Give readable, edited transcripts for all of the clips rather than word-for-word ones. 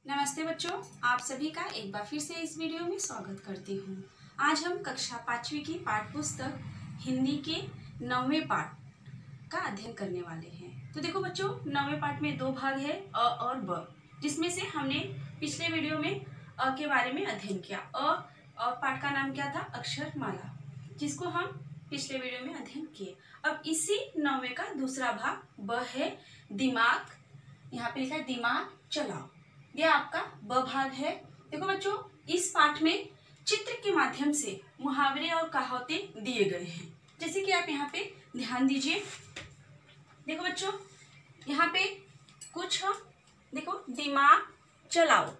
नमस्ते बच्चों, आप सभी का एक बार फिर से इस वीडियो में स्वागत करती हूँ। आज हम कक्षा 5वीं की पाठ्य पुस्तक हिंदी के 9वें पाठ का अध्ययन करने वाले हैं। तो देखो बच्चों, 9वें पाठ में 2 भाग है, अ और ब, जिसमें से हमने पिछले वीडियो में अ के बारे में अध्ययन किया। अ पाठ का नाम क्या था? अक्षरमाला, जिसको हम पिछले वीडियो में अध्ययन किए। अब इसी 9वें का दूसरा भाग ब है दिमाग। यहाँ पे लिखा है दिमाग चलाओ। यह आपका ब भाग है। देखो बच्चों, इस पाठ में चित्र के माध्यम से मुहावरे और कहावतें दिए गए हैं। जैसे कि आप यहाँ पे ध्यान दीजिए। देखो बच्चों, यहाँ पे कुछ देखो दिमाग चलाओ।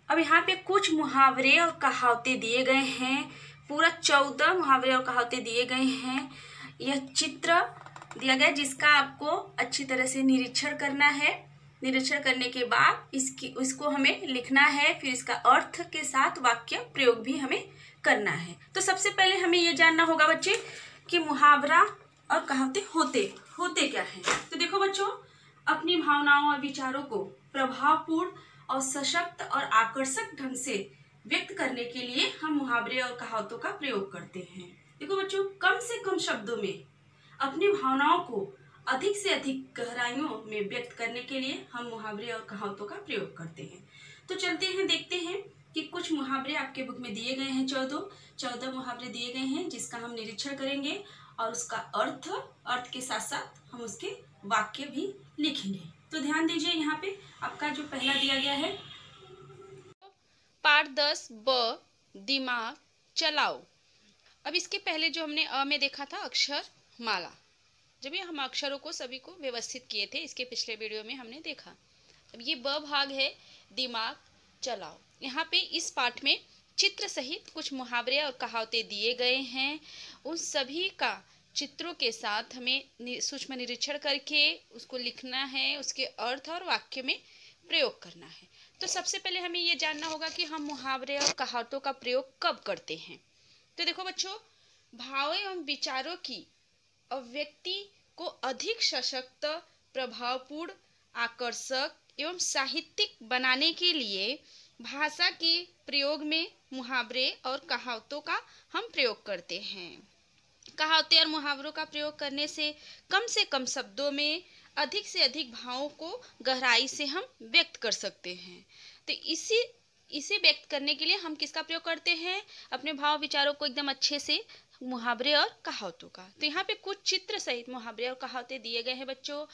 अब यहाँ पे कुछ मुहावरे और कहावतें दिए गए हैं। पूरा 14 मुहावरे और कहावतें दिए गए हैं। यह चित्र दिया गया जिसका आपको अच्छी तरह से निरीक्षण करना है। निरीक्षण करने के बाद इसको हमें लिखना है, फिर इसका अर्थ के साथ वाक्य प्रयोग भी हमें करना है। तो सबसे पहले हमें ये जानना होगा बच्चे कि मुहावरा और कहावतें होते क्या हैं। तो देखो बच्चों, अपनी भावनाओं और विचारों को प्रभावपूर्ण और सशक्त और आकर्षक ढंग से व्यक्त करने के लिए हम मुहावरे और कहावतों का प्रयोग करते हैं। देखो बच्चों, कम से कम शब्दों में अपनी भावनाओं को अधिक से अधिक गहराइयों में व्यक्त करने के लिए हम मुहावरे और कहावतों का प्रयोग करते हैं। तो चलते हैं, देखते हैं कि कुछ मुहावरे आपके बुक में दिए गए हैं। 14 मुहावरे दिए गए हैं जिसका हम निरीक्षण करेंगे और उसका अर्थ के साथ साथ हम उसके वाक्य भी लिखेंगे। तो ध्यान दीजिए, यहाँ पे आपका जो पहला दिया गया है पाठ 10 ब दिमाग चलाओ। अब इसके पहले जो हमने अ में देखा था अक्षर माला, जब ये हम अक्षरों को सभी को व्यवस्थित किए थे, इसके पिछले वीडियो में हमने देखा। अब ये ब भाग है दिमाग चलाओ। यहाँ पे इस पाठ में चित्र सहित कुछ मुहावरे और कहावतें दिए गए हैं। उन सभी का चित्रों के साथ हमें सूक्ष्म निरीक्षण करके उसको लिखना है, उसके अर्थ और वाक्य में प्रयोग करना है। तो सबसे पहले हमें ये जानना होगा कि हम मुहावरे और कहावतों का प्रयोग कब करते हैं। तो देखो बच्चों, भावों एवं विचारों की अभिव्यक्ति को अधिक सशक्त, प्रभावपूर्ण, आकर्षक एवं साहित्यिक बनाने के लिए भाषा के प्रयोग में मुहावरे और कहावतों का हम प्रयोग करते हैं। कहावतें और मुहावरों का प्रयोग करने से कम शब्दों में अधिक से अधिक भावों को गहराई से हम व्यक्त कर सकते हैं। तो इसे व्यक्त करने के लिए हम किसका प्रयोग करते हैं? अपने भाव विचारों को एकदम अच्छे से मुहावरे और कहावतों का। तो यहाँ पे कुछ चित्र सहित मुहावरे और कहावतें दिए गए हैं बच्चों,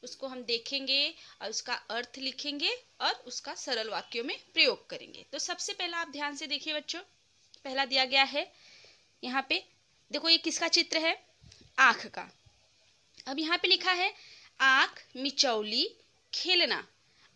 उसको हम देखेंगे और उसका अर्थ लिखेंगे और उसका सरल वाक्यों में प्रयोग करेंगे। तो सबसे पहला आप ध्यान से देखिए बच्चों, पहला दिया गया है यहाँ पे, देखो ये किसका चित्र है? आँख का। अब यहाँ पे लिखा है आँख मिचौली खेलना।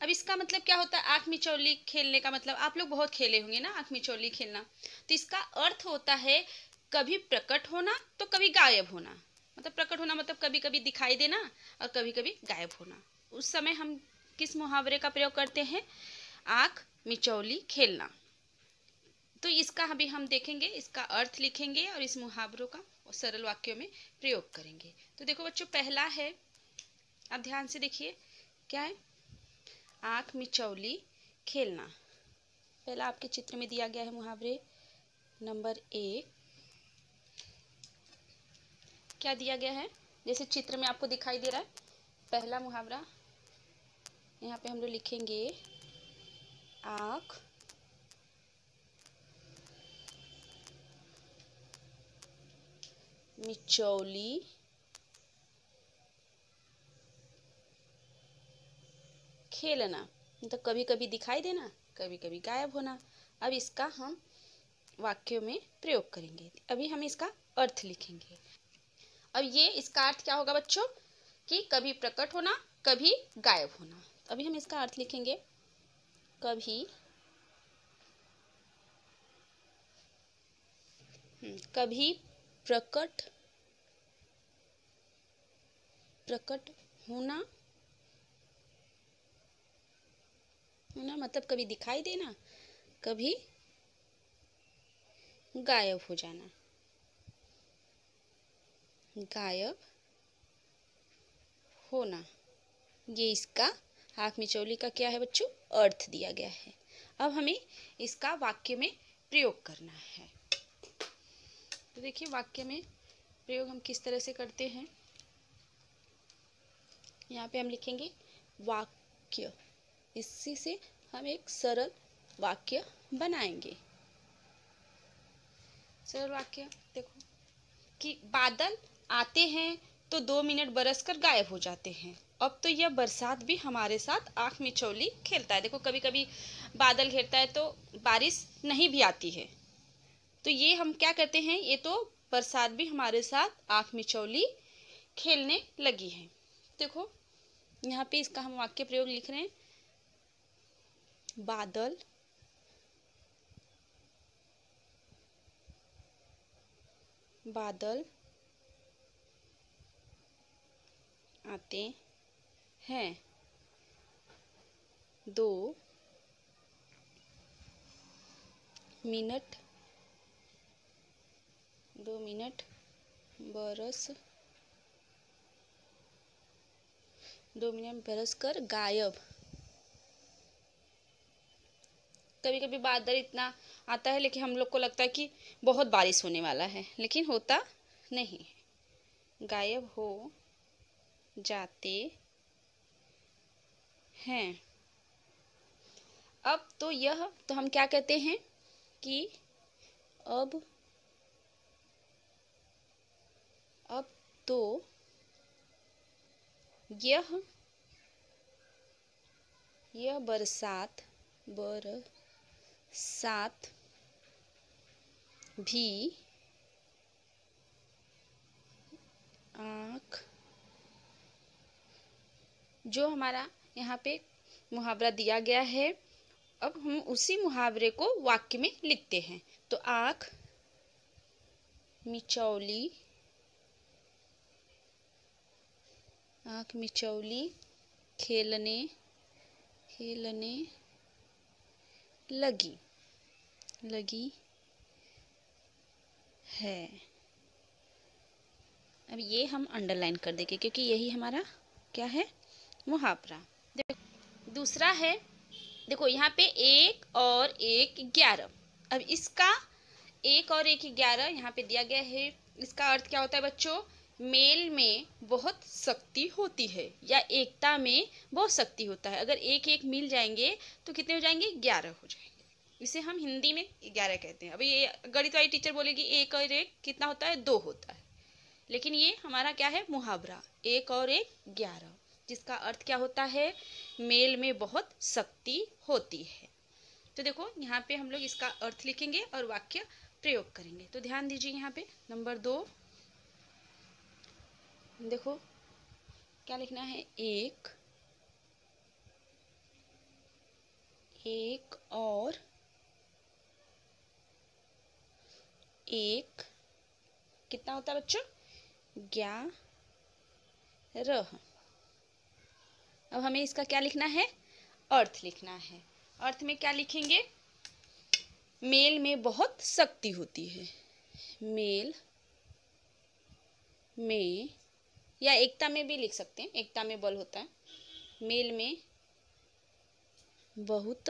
अब इसका मतलब क्या होता है? आँख मिचौली खेलने का मतलब आप लोग बहुत खेले होंगे ना, आँख मिचौली खेलना। तो इसका अर्थ होता है कभी प्रकट होना तो कभी गायब होना। मतलब प्रकट होना मतलब कभी कभी दिखाई देना और कभी कभी गायब होना। उस समय हम किस मुहावरे का प्रयोग करते हैं? आँख मिचौली खेलना। तो इसका अभी हम देखेंगे, इसका अर्थ लिखेंगे और इस मुहावरों का सरल वाक्यों में प्रयोग करेंगे। तो देखो बच्चों, पहला है, आप ध्यान से देखिए क्या है? आँख मिचौली खेलना। पहला आपके चित्र में दिया गया है मुहावरे नंबर 1। क्या दिया गया है? जैसे चित्र में आपको दिखाई दे रहा है, पहला मुहावरा यहाँ पे हम लोग लिखेंगे आँख मिचौली खेलना, मतलब कभी कभी दिखाई देना, कभी कभी गायब होना। अब इसका हम वाक्यों में प्रयोग करेंगे। अभी हम इसका अर्थ लिखेंगे। अब ये इसका अर्थ क्या होगा बच्चों? कि कभी प्रकट होना, कभी गायब होना। अभी हम इसका अर्थ लिखेंगे, कभी कभी प्रकट होना मतलब कभी दिखाई देना, कभी गायब हो जाना। गायब होना, ये इसका आँख मिचौली का क्या है बच्चों? अर्थ दिया गया है। अब हमें इसका वाक्य में प्रयोग करना है। तो देखिए वाक्य में प्रयोग हम किस तरह से करते हैं। यहाँ पे हम लिखेंगे वाक्य, इसी से हम एक सरल वाक्य बनाएंगे। सरल वाक्य देखो कि बादल आते हैं तो 2 मिनट बरसकर गायब हो जाते हैं। अब तो यह बरसात भी हमारे साथ आँख मिचौली खेलता है। देखो कभी कभी बादल घेरता है तो बारिश नहीं भी आती है, तो ये हम क्या करते हैं, ये तो बरसात भी हमारे साथ आँख मिचौली खेलने लगी है। देखो यहाँ पे इसका हम वाक्य प्रयोग लिख रहे हैं, बादल बादल आते हैं 2 मिनट बरस कर गायब। कभी कभी बादल इतना आता है लेकिन हम लोग को लगता है कि बहुत बारिश होने वाला है, लेकिन होता नहीं है, गायब हो जाते हैं। अब तो यह तो हम क्या कहते हैं कि अब तो यह बरसात भी आँख, जो हमारा यहाँ पे मुहावरा दिया गया है, अब हम उसी मुहावरे को वाक्य में लिखते हैं। तो आँख मिचौली खेलने लगी है। अब ये हम अंडरलाइन कर देंगे क्योंकि यही हमारा क्या है, मुहावरा। दूसरा है, देखो यहाँ पे 1 और 1 11। अब इसका 1 और 1 11 यहाँ पे दिया गया है। इसका अर्थ क्या होता है बच्चों, मेल में बहुत शक्ति होती है या एकता में बहुत शक्ति होता है। अगर 1 1 मिल जाएंगे तो कितने हो जाएंगे, 11 हो जाएंगे। इसे हम हिंदी में 11 कहते हैं। अभी ये गणित वाली टीचर बोलेगी 1 और 1 कितना होता है, 2 होता है, लेकिन ये हमारा क्या है, मुहावरा 1 और 1 11, जिसका अर्थ क्या होता है, मेल में बहुत शक्ति होती है। तो देखो यहाँ पे हम लोग इसका अर्थ लिखेंगे और वाक्य प्रयोग करेंगे। तो ध्यान दीजिए यहाँ पे नंबर 2, देखो क्या लिखना है, 1 और 1 कितना होता है बच्चों, 11। अब हमें इसका क्या लिखना है, अर्थ लिखना है। अर्थ में क्या लिखेंगे, मेल में बहुत शक्ति होती है। मेल में, या एकता में भी लिख सकते हैं, एकता में बल होता है। मेल में बहुत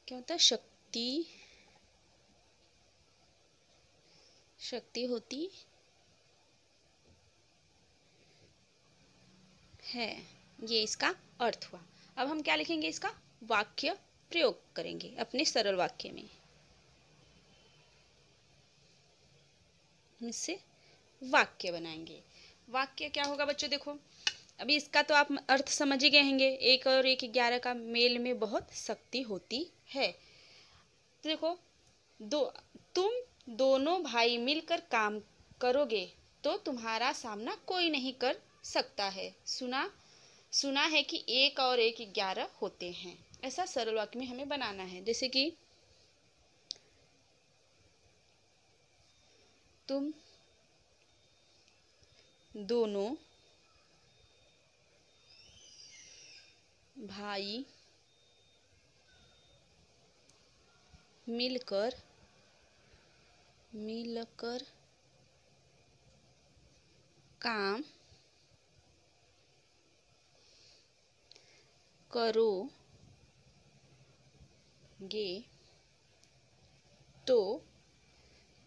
क्या होता है, शक्ति होती है। ये इसका अर्थ हुआ। अब हम क्या लिखेंगे, इसका वाक्य प्रयोग करेंगे अपने सरल वाक्य में। हम इससे वाक्य बनाएंगे। वाक्य क्या होगा बच्चों, देखो अभी इसका तो आप अर्थ समझ ही गए होंगे, 1 और 1 11 का मेल में बहुत शक्ति होती है। तो देखो तुम दोनों भाई मिलकर काम करोगे तो तुम्हारा सामना कोई नहीं कर सकता है। सुना है कि 1 और 1 11 होते हैं। ऐसा सरल वाक्य में हमें बनाना है, जैसे कि तुम दोनों भाई मिलकर काम करो गे तो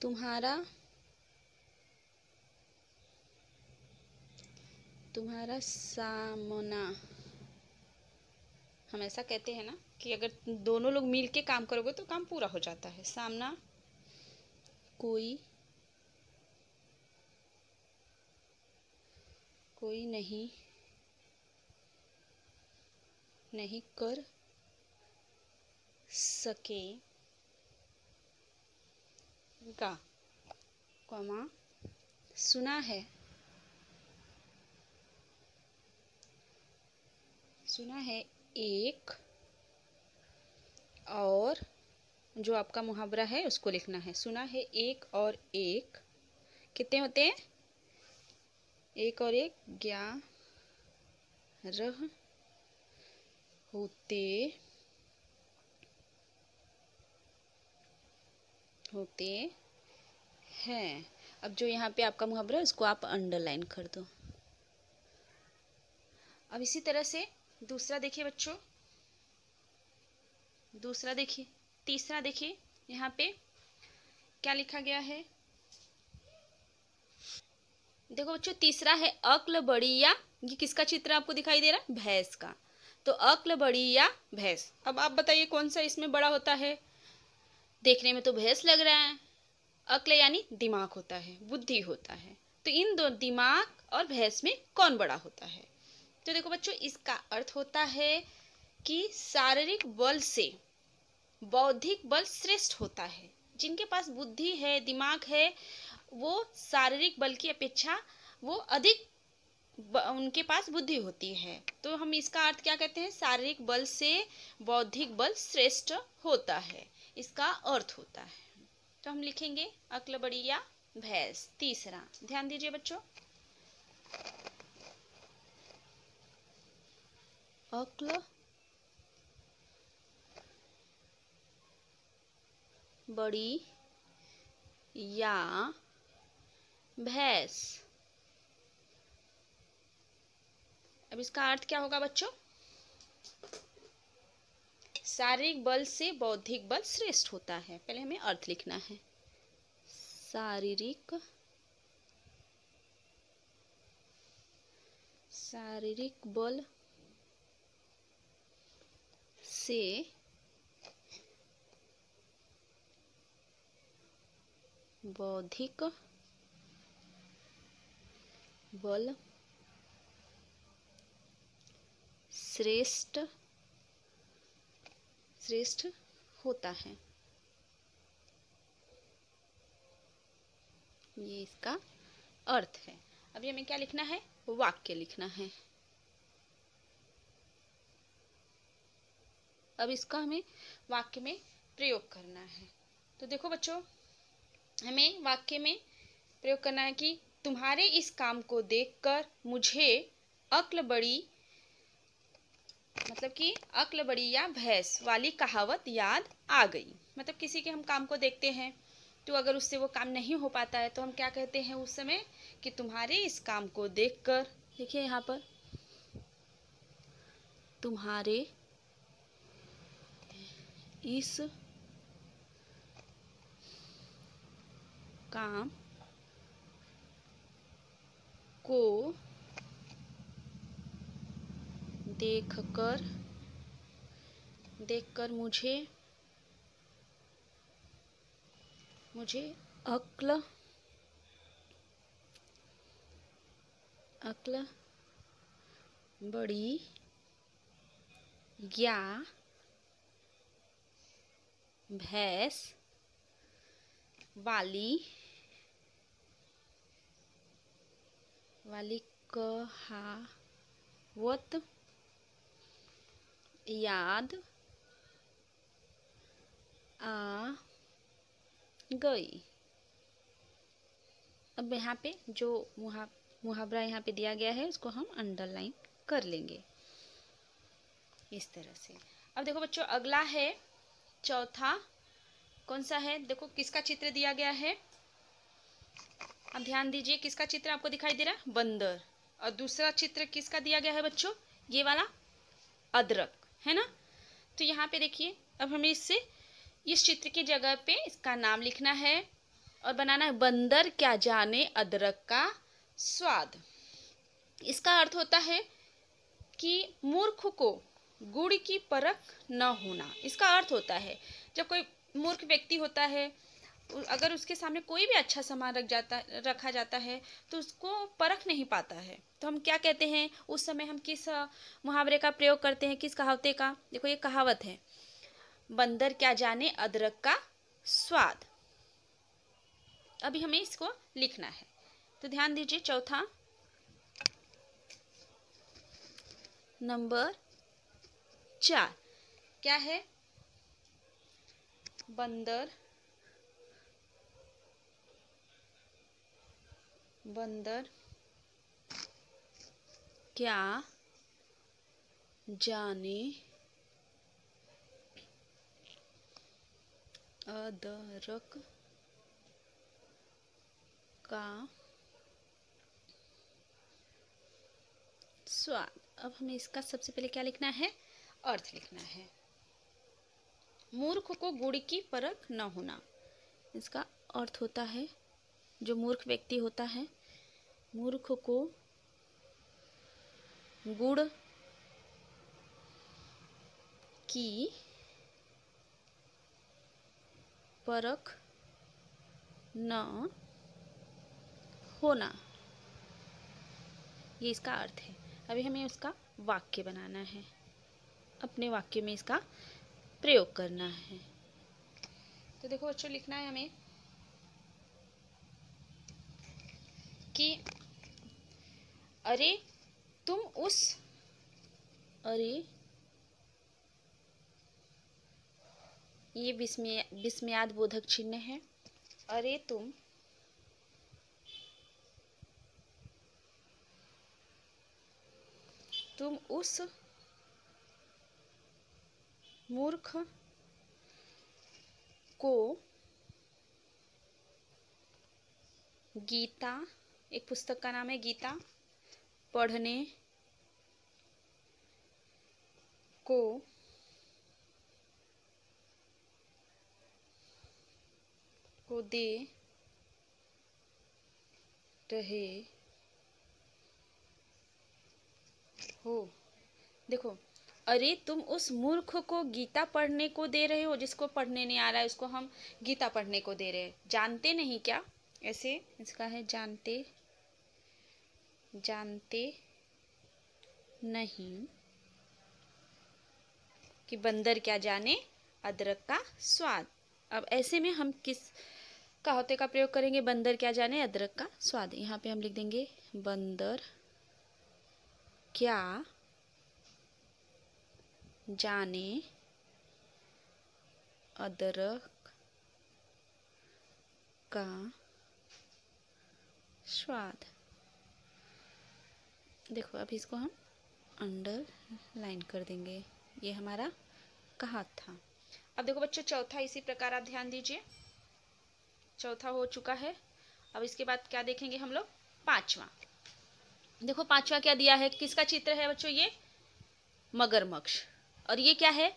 तुम्हारा सामना, हम ऐसा कहते हैं ना कि अगर दोनों लोग मिल के काम करोगे तो काम पूरा हो जाता है। सामना कोई नहीं कर सकेगा, कॉमा सुना है एक, और जो आपका मुहावरा है उसको लिखना है। सुना है एक और एक कितने होते हैं? एक और एक 11 होते हैं। अब जो यहाँ पे आपका मुहावरा है उसको आप अंडरलाइन कर दो। अब इसी तरह से दूसरा देखिए बच्चों, दूसरा देखिए, तीसरा देखिए, यहाँ पे क्या लिखा गया है? देखो बच्चों, तीसरा है अक्ल बड़िया। ये किसका चित्र आपको दिखाई दे रहा है? भैंस का। तो अक्ल बड़िया भैंस। अब आप बताइए कौन सा इसमें बड़ा होता है? देखने में तो भैंस लग रहा है। अक्ल यानी दिमाग होता है, बुद्धि होता है। तो इन दो दिमाग और भैंस में कौन बड़ा होता है? तो देखो बच्चों, इसका अर्थ होता है कि शारीरिक बल से बौद्धिक बल श्रेष्ठ होता है। जिनके पास बुद्धि है, दिमाग है, वो शारीरिक बल की अपेक्षा वो अधिक उनके पास बुद्धि होती है। तो हम इसका अर्थ क्या कहते हैं? शारीरिक बल से बौद्धिक बल श्रेष्ठ होता है, इसका अर्थ होता है। तो हम लिखेंगे अक्ल बड़िया भैंस। तीसरा ध्यान दीजिए बच्चों, अक्ल बड़ी या भैंस। अब इसका अर्थ क्या होगा बच्चों? शारीरिक बल से बौद्धिक बल श्रेष्ठ होता है। पहले हमें अर्थ लिखना है। शारीरिक बल से बौद्धिक बल श्रेष्ठ होता है। ये इसका अर्थ है। अभी हमें क्या लिखना है? वाक्य लिखना है। अब इसका हमें वाक्य में प्रयोग करना है। तो देखो बच्चों, हमें वाक्य में प्रयोग करना है कि तुम्हारे इस काम को देखकर मुझे अक्ल बड़ी, मतलब कि अक्ल बड़ी या भैंस वाली कहावत याद आ गई। मतलब किसी के हम काम को देखते हैं तो अगर उससे वो काम नहीं हो पाता है तो हम क्या कहते हैं उस समय? कि तुम्हारे इस काम को देखकर, देखिए यहाँ पर, तुम्हारे इस काम को देखकर मुझे अक्ल बड़ी या भैंस वाली कहावत याद आ गई। अब यहाँ पे जो मुहावरा यहाँ पे दिया गया है उसको हम अंडरलाइन कर लेंगे इस तरह से। अब देखो बच्चों, अगला है चौथा। कौन सा है? देखो किसका चित्र दिया गया है। अब ध्यान दीजिए, किसका चित्र आपको दिखाई दे रहा है? बंदर। और दूसरा चित्र किसका दिया गया है बच्चों? ये वाला अदरक है ना। तो यहाँ पे देखिए अब हमें इससे इस चित्र की जगह पे इसका नाम लिखना है और बनाना है बंदर क्या जाने अदरक का स्वाद। इसका अर्थ होता है कि मूर्ख को गुड़ की परख न होना। इसका अर्थ होता है जब कोई मूर्ख व्यक्ति होता है, अगर उसके सामने कोई भी अच्छा सामान रखा जाता है तो उसको परख नहीं पाता है, तो हम क्या कहते हैं उस समय, हम किस मुहावरे का प्रयोग करते हैं, किस कहावते का? देखो ये कहावत है, बंदर क्या जाने अदरक का स्वाद। अभी हमें इसको लिखना है, तो ध्यान दीजिए। चौथा नंबर 4 क्या है? बंदर क्या जाने अदरक का स्वाद। अब हमें इसका सबसे पहले क्या लिखना है? अर्थ लिखना है। मूर्ख को गुड़ की परख न होना, इसका अर्थ होता है जो मूर्ख व्यक्ति होता है, मूर्ख को गुड़ की परख न होना, ये इसका अर्थ है। अभी हमें उसका वाक्य बनाना है, अपने वाक्य में इसका प्रयोग करना है। तो देखो बच्चों, लिखना है हमें कि अरे तुम उस, अरे ये विस्मयाद बोधक चिन्ह है। अरे तुम उस मूर्ख को गीता, एक पुस्तक का नाम है गीता, पढ़ने को दे रहे हो। देखो, अरे तुम उस मूर्ख को गीता पढ़ने को दे रहे हो, जिसको पढ़ने नहीं आ रहा है उसको हम गीता पढ़ने को दे रहे हैं। जानते नहीं क्या? ऐसे इसका है जानते नहीं कि बंदर क्या जाने अदरक का स्वाद। अब ऐसे में हम किस कहावते का प्रयोग करेंगे? बंदर क्या जाने अदरक का स्वाद। यहाँ पे हम लिख देंगे बंदर क्या जाने अदरक का स्वाद। देखो, अब इसको हम अंडरलाइन कर देंगे, ये हमारा कहा था। अब देखो बच्चों, चौथा इसी प्रकार आप ध्यान दीजिए, चौथा हो चुका है। अब इसके बाद क्या देखेंगे हम लोग? पांचवा। देखो पांचवा क्या दिया है, किसका चित्र है बच्चों? ये मगरमच्छ। और ये क्या है?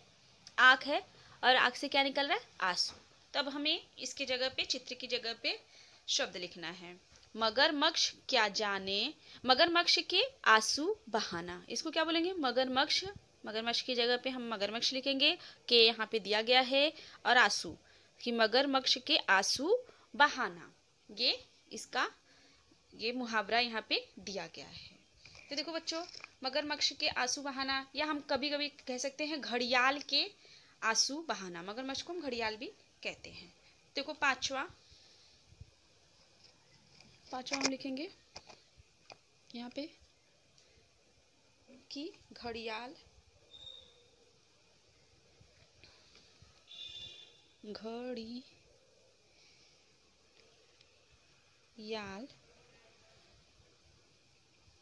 आँख है, और आँख से क्या निकल रहा है? आंसू। तब हमें इसकी जगह पे, चित्र की जगह पे शब्द लिखना है, मगरमच्छ क्या जाने, मगरमच्छ के आंसू बहाना। इसको क्या बोलेंगे? मगरमच्छ। मगरमच्छ की जगह पे हम मगरमच्छ लिखेंगे, के यहाँ पे दिया गया है, और आंसू कि मगरमच्छ के आंसू बहाना, ये इसका ये मुहावरा यहाँ पे दिया गया है। तो देखो बच्चों, मगरमच्छ के आंसू बहाना, या हम कभी कभी कह सकते हैं घड़ियाल के आंसू बहाना। मगरमच्छ को हम घड़ियाल भी कहते हैं। देखो पांचवा हम लिखेंगे यहाँ पे कि घड़ियाल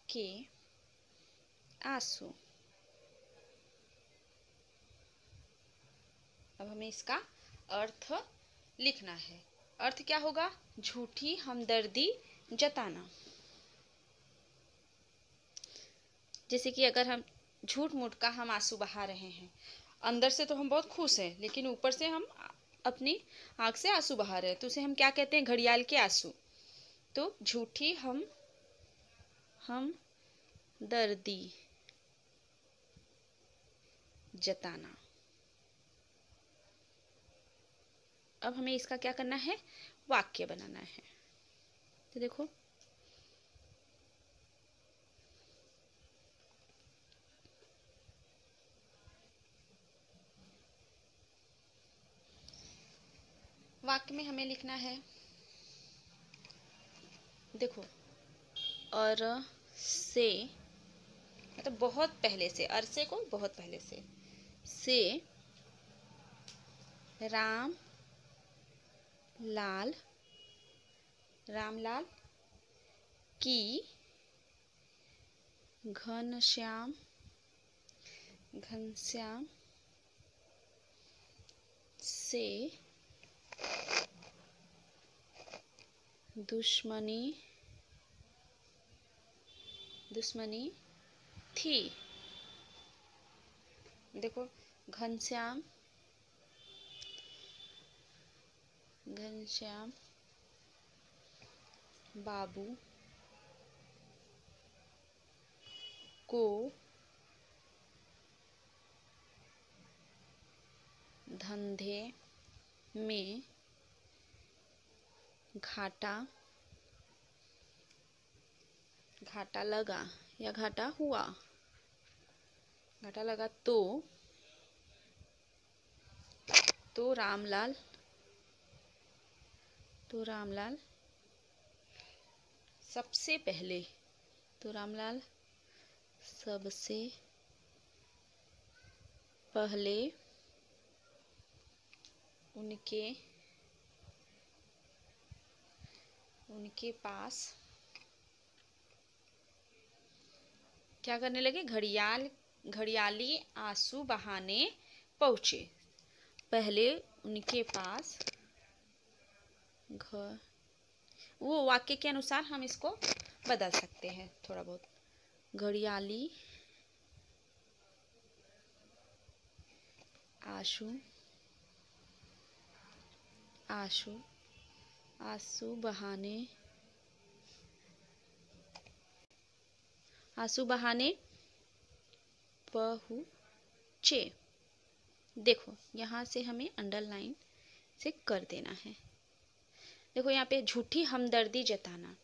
के आंसू। अब हमें इसका अर्थ लिखना है। अर्थ क्या होगा? झूठी हमदर्दी जताना। जैसे कि अगर हम झूठ मूठ का हम आंसू बहा रहे हैं अंदर से तो हम बहुत खुश हैं, लेकिन ऊपर से हम अपनी आंख से आंसू बहा रहे हैं, तो उसे हम क्या कहते हैं? घड़ियाल के आंसू। तो झूठी हम दर्दी जताना। अब हमें इसका क्या करना है? वाक्य बनाना है। तो देखो, वाक्य में हमें लिखना है, देखो, और से, मतलब बहुत पहले से, अरसे को बहुत पहले से राम लाल की घनश्याम से दुश्मनी थी। देखो, घनश्याम बाबू को धंधे में घाटा लगा या घाटा हुआ, तो रामलाल सबसे पहले उनके पास क्या करने लगे? घड़ियाली आंसू बहाने पहुंचे। पहले उनके पास वो वाक्य के अनुसार हम इसको बदल सकते हैं थोड़ा बहुत। घड़ियाली आंसू बहाने पहुंचे। देखो, यहाँ से हमें अंडरलाइन से कर देना है। देखो, यहाँ पे झूठी हमदर्दी जताना,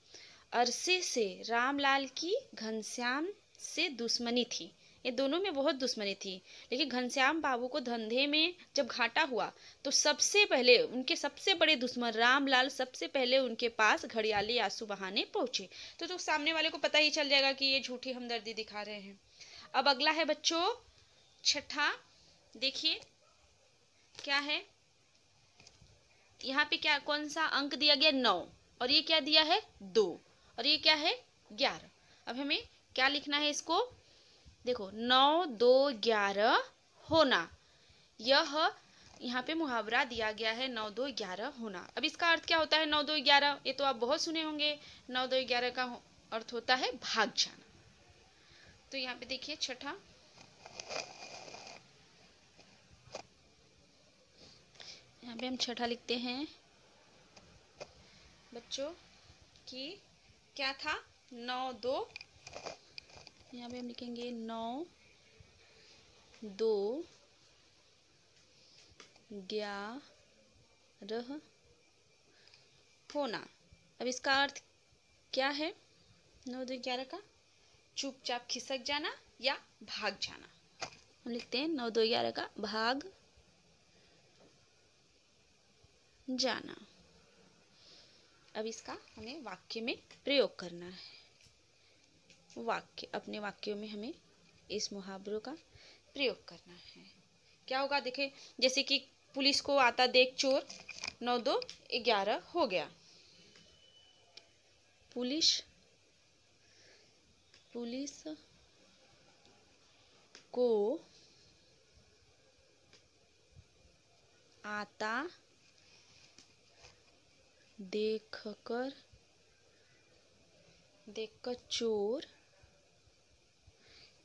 अरसे से रामलाल की घनश्याम से दुश्मनी थी। ये दोनों में बहुत दुश्मनी थी, लेकिन घनश्याम बाबू को धंधे में जब घाटा हुआ तो सबसे पहले उनके सबसे बड़े दुश्मन रामलाल सबसे पहले उनके पास घड़ियाली आंसू बहाने पहुंचे। तो सामने वाले को पता ही चल जाएगा कि ये झूठी हमदर्दी दिखा रहे हैं। अब अगला है बच्चों छठा। देखिए क्या है यहाँ पे, क्या कौन सा अंक दिया गया? 9, और ये क्या दिया है? 2, और ये क्या है? 11। अब हमें क्या लिखना है इसको? देखो, 9, 2, 11 होना, यह यहाँ पे मुहावरा दिया गया है, 9, 2, 11 होना। अब इसका अर्थ क्या होता है? 9, 2, 11, ये तो आप बहुत सुने होंगे। 9, 2, 11 का अर्थ होता है भाग जाना। तो यहाँ पे देखिए छठा, यहाँ पे हम छठा लिखते हैं बच्चों कि क्या था? 9, 2, यहाँ पे हम लिखेंगे 9, 2, 11 होना। अब इसका अर्थ क्या है 9, 2, 11 का? चुपचाप खिसक जाना या भाग जाना। हम लिखते हैं 9, 2, 11 का भाग जाना। अब इसका हमें वाक्य में प्रयोग करना है। अपने वाक्यों में हमें इस मुहावरों का प्रयोग करना है। क्या होगा? देखे, जैसे कि पुलिस को आता देख चोर, 9, 2, 11 हो गया। पुलिस को आता देखकर चोर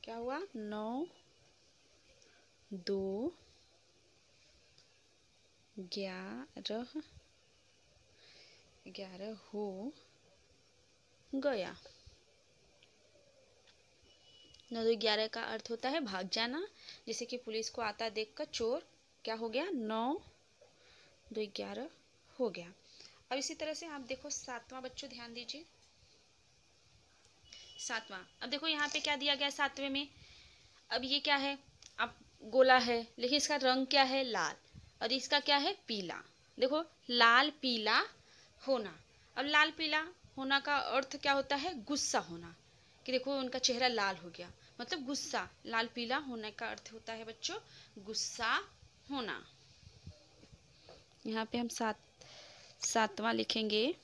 क्या हुआ? 9, 2, 11 हो गया। 9 2 11 का अर्थ होता है भाग जाना। जैसे कि पुलिस को आता देखकर चोर क्या हो गया, 9 2 11 हो गया। अब इसी तरह से आप देखो 7वां, बच्चों ध्यान दीजिए 7वां। अब देखो यहाँ पे क्या दिया गया 7वें में। अब ये क्या है, अब गोला है लेकिन इसका रंग क्या है, लाल, और इसका क्या है, पीला। देखो लाल पीला होना। अब लाल पीला होना का अर्थ क्या होता है, गुस्सा होना। कि देखो उनका चेहरा लाल हो गया, मतलब गुस्सा। लाल पीला होने का अर्थ होता है बच्चों गुस्सा होना। यहाँ पे हम 7वां लिखेंगे।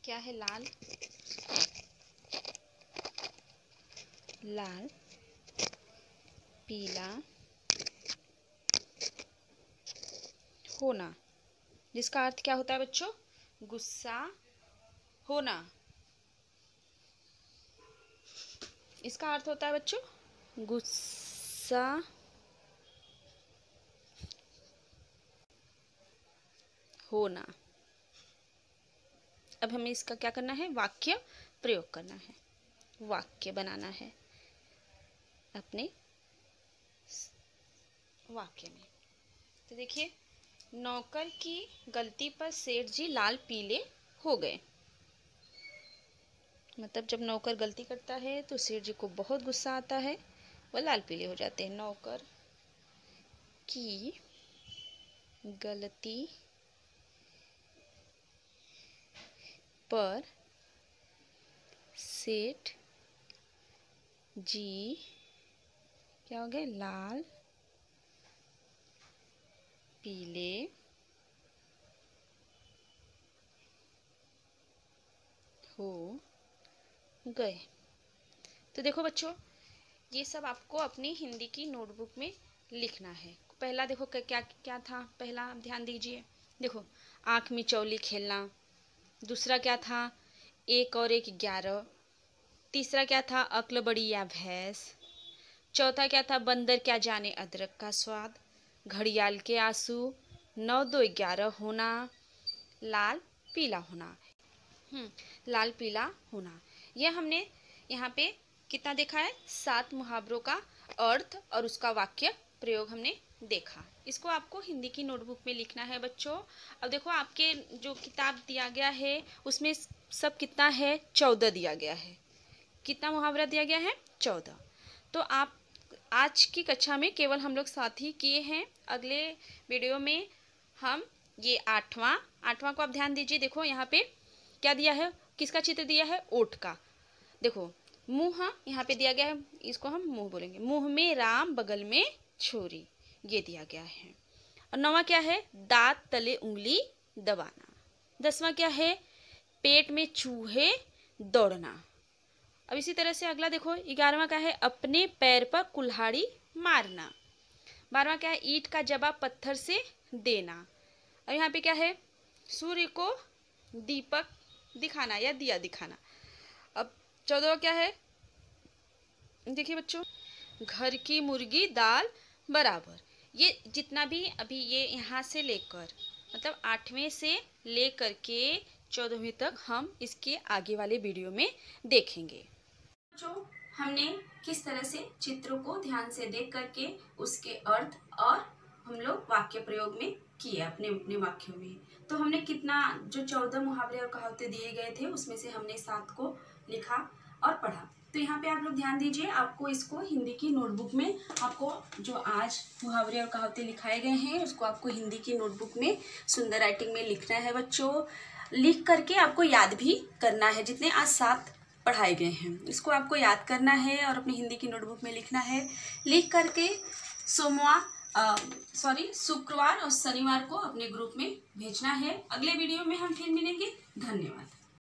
क्या है, लाल, लाल पीला होना, जिसका अर्थ क्या होता है बच्चों, गुस्सा होना। इसका अर्थ होता है बच्चों गुस्सा होना। अब हमें इसका क्या करना है, वाक्य प्रयोग करना है, वाक्य बनाना है अपने वाक्य में। तो देखिए, नौकर की गलती पर सेठ जी लाल पीले हो गए। मतलब जब नौकर गलती करता है तो सेठ जी को बहुत गुस्सा आता है, वह लाल पीले हो जाते हैं। नौकर की गलती पर सेठ जी क्या हो गए, लाल पीले हो गए। तो देखो बच्चों, ये सब आपको अपनी हिंदी की नोटबुक में लिखना है। पहला देखो क्या क्या था, पहला आप ध्यान दीजिए। देखो, आँख मिचौली खेलना। दूसरा क्या था, 1 और 1 11। तीसरा क्या था, अक्ल बड़ी या भैंस। चौथा क्या था, बंदर क्या जाने अदरक का स्वाद। घड़ियाल के आंसू। 9 2 11 होना। लाल पीला होना। लाल पीला होना। यह हमने यहाँ पे कितना देखा है, 7 मुहावरों का अर्थ और उसका वाक्य प्रयोग हमने देखा। इसको आपको हिंदी की नोटबुक में लिखना है बच्चों। अब देखो, आपके जो किताब दिया गया है उसमें सब कितना है, 14 दिया गया है। कितना मुहावरा दिया गया है, 14। तो आप आज की कक्षा में केवल हम लोग 7 ही किए हैं। अगले वीडियो में हम ये 8वां को आप ध्यान दीजिए। देखो यहाँ पे क्या दिया है, किसका चित्र दिया है, ओट का। देखो मुंह यहाँ पे दिया गया है, इसको हम मुंह बोलेंगे। मुंह में राम बगल में छोरी, ये दिया गया है। और 9वां क्या है, दांत तले उंगली दबाना। 10वां क्या है, पेट में चूहे दौड़ना। अब इसी तरह से अगला देखो, 11वां क्या है, अपने पैर पर कुल्हाड़ी मारना। 12वां क्या है, ईंट का जवाब पत्थर से देना। अब यहाँ पे क्या है, सूर्य को दीपक दिखाना या दिया दिखाना। अब 14वां क्या है, देखिए बच्चों, घर की मुर्गी दाल बराबर। ये जितना भी अभी ये यहाँ से लेकर मतलब 8वें से लेकर के 14वीं तक हम इसके आगे वाले वीडियो में देखेंगे। जो हमने किस तरह से चित्रों को ध्यान से देख करके उसके अर्थ और हम लोग वाक्य प्रयोग में किए अपने अपने वाक्यों में। तो हमने कितना, जो 14 मुहावरे और कहावतें दिए गए थे उसमें से हमने 7 को लिखा और पढ़ा। तो यहाँ पे आप लोग ध्यान दीजिए, आपको इसको हिंदी की नोटबुक में, आपको जो आज मुहावरे और कहावतें लिखाए गए हैं उसको आपको हिंदी की नोटबुक में सुंदर राइटिंग में लिखना है बच्चों। लिख करके आपको याद भी करना है, जितने आज 7 पढ़ाए गए हैं इसको आपको याद करना है और अपनी हिंदी की नोटबुक में लिखना है। लिख करके शुक्रवार और शनिवार को अपने ग्रुप में भेजना है। अगले वीडियो में हम फिर मिलेंगे। धन्यवाद।